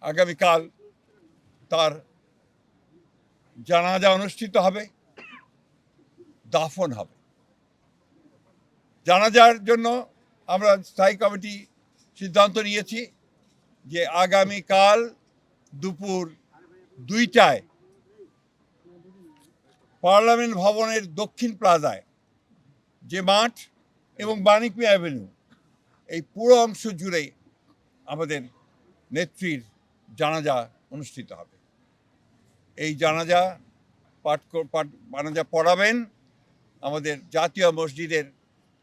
আগামীকাল তার জানাজা অনুষ্ঠিত হবে, দাফন হবে। জানাজার জন্য আমরা স্থায়ী কমিটি সিদ্ধান্ত নিয়েছি যে আগামীকাল দুপুর 2টায় পার্লামেন্ট ভবনের দক্ষিণ প্লাজায় যে মাঠ এবং বাণিজ্য অ্যাভিনিউ এই পুরো অংশ জুড়ে আমাদের নেত্রীর জানাজা অনুষ্ঠিত হবে। এই জানাজা পড়াবেন আমাদের জাতীয় মসজিদের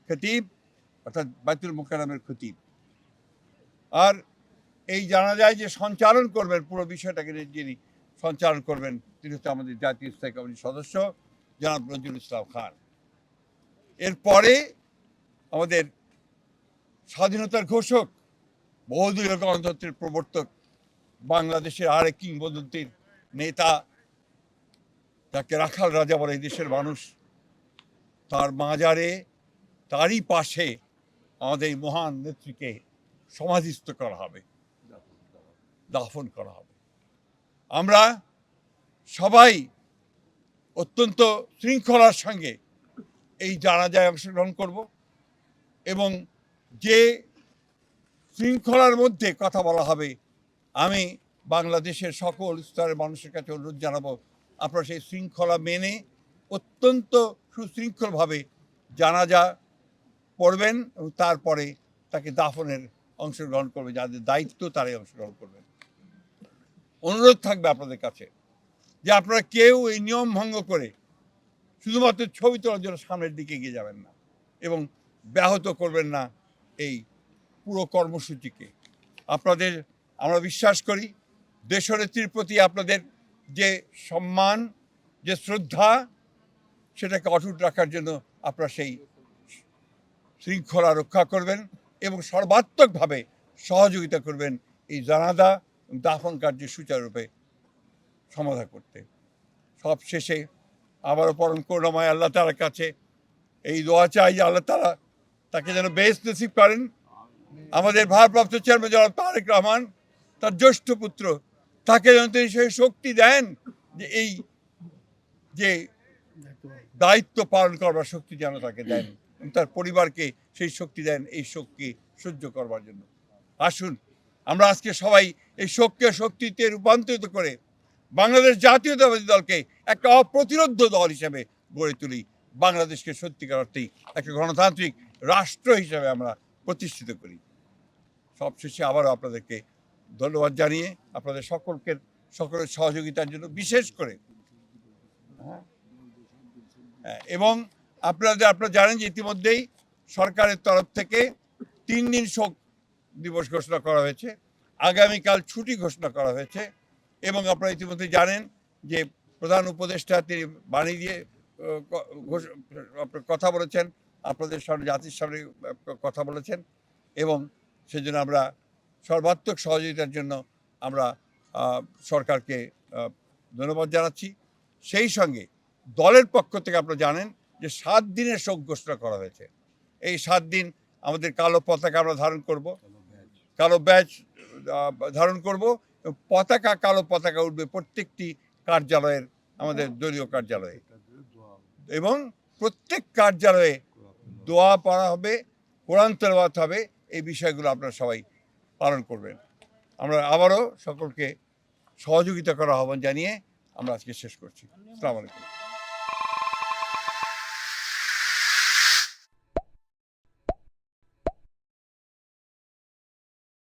খতিব অর্থাৎ বাইতুল মুকাররমের খতিব। আর এই জানাজায় যে সঞ্চালন করবেন, পুরো বিষয়টাকে যিনি সঞ্চালন করবেন তিনি হচ্ছে আমাদের জাতীয় স্থায়ী কমিটির সদস্য জনাব নজরুল ইসলাম খান। এরপরে আমাদের স্বাধীনতার ঘোষক, বহুদলীয় গণতন্ত্রের প্রবর্তক, বাংলাদেশের আরেক কিংবদন্তির নেতা, যাকে রাখাল রাজা বলে এই দেশের মানুষ, তার মাজারে, তারই পাশে আমাদের এই মহান নেত্রীকে সমাধিস্থ করা হবে, দাফন করা হবে। আমরা সবাই অত্যন্ত শৃঙ্খলার সঙ্গে এই জানাজায় অংশগ্রহণ করব এবং যে শৃঙ্খলার মধ্যে কথা বলা হবে, আমি বাংলাদেশের সকল স্তরের মানুষের কাছে অনুরোধ জানাবো আপনারা সেই শৃঙ্খলা মেনে অত্যন্ত সুশৃঙ্খলভাবে জানাজা পড়বেন এবং তারপরে তাকে দাফনের অংশগ্রহণ করবে, যাদের দায়িত্ব তারাই অংশগ্রহণ করবেন। অনুরোধ থাকবে আপনাদের কাছে যে আপনারা কেউ এই নিয়ম ভঙ্গ করে শুধুমাত্র ছবি তোলার জন্য সামনের দিকে এগিয়ে যাবেন না এবং ব্যাহত করবেন না এই পুরো কর্মসূচিকে। আপনাদের আমরা বিশ্বাস করি দেশনেত্রীর প্রতি আপনাদের যে সম্মান, যে শ্রদ্ধা, সেটাকে অটুট রাখার জন্য আপনারা সেই শৃঙ্খলা রক্ষা করবেন এবং সর্বাত্মকভাবে সহযোগিতা করবেন এই জানাজা দাফন কার্য সুচারুরূপে সমাধা করতে। সব শেষে আবারও পরম করুণাময় আল্লাহ তাআলার কাছে এই দোয়া চাই যে আল্লাহ তাআলা তাকে যেন বেহেশত নসিব করেন। আমাদের ভারপ্রাপ্ত চেয়ারম্যান জনাব তারেক রহমান, তার জ্যেষ্ঠ পুত্র, তাকে যেন তিনি সেই শক্তি দেন যে এই যে দায়িত্ব পালন করবার শক্তি যেন তাকে দেন, তার পরিবারকে সেই শক্তি দেন এই শোককে সহ্য করবার জন্য। আসুন আমরা আজকে সবাই এই শোককে শক্তিতে রূপান্তরিত করে বাংলাদেশ জাতীয়তাবাদী দলকে একটা অপ্রতিরোধ দল হিসেবে গড়ে তুলি, বাংলাদেশকে সত্যিকার অর্থেই একটা গণতান্ত্রিক রাষ্ট্র হিসেবে আমরা প্রতিষ্ঠিত করি। সবশেষে আবারও আপনাদেরকে ধন্যবাদ জানিয়ে আপনাদের সকলের সহযোগিতার জন্য বিশেষ করে এবং আপনারা জানেন যে ইতিমধ্যেই সরকারের তরফ থেকে 3 দিন শোক দিবস ঘোষণা করা হয়েছে, আগামীকাল ছুটি ঘোষণা করা হয়েছে এবং আপনারা ইতিমধ্যে জানেন যে প্রধান উপদেষ্টা তিনি বাণী দিয়ে কথা বলেছেন, আপনাদের সামনে জাতির সামনে কথা বলেছেন এবং সেজন্য আমরা সর্বাত্মক সহযোগিতার জন্য আমরা সরকারকে ধন্যবাদ জানাচ্ছি। সেই সঙ্গে দলের পক্ষ থেকে আপনারা জানেন যে 7 দিনের শোক ঘোষণা করা হয়েছে। এই 7 দিন আমাদের কালো পতাকা আমরা ধারণ করব, কালো ব্যাজ ধারণ করব, কালো পতাকা উঠবে প্রত্যেকটি কার্যালয়ের, আমাদের দলীয় কার্যালয়ে, এবং প্রত্যেক কার্যালয়ে দোয়া পড়া হবে, কোরআন তেলাওয়াত হবে। এই বিষয়গুলো আপনারা সবাই পালন করবেন। আমরা আবারও সকলকে সহযোগিতা করার আহ্বান জানিয়ে আমরা আজকে শেষ করছি। আসসালামু আলাইকুম।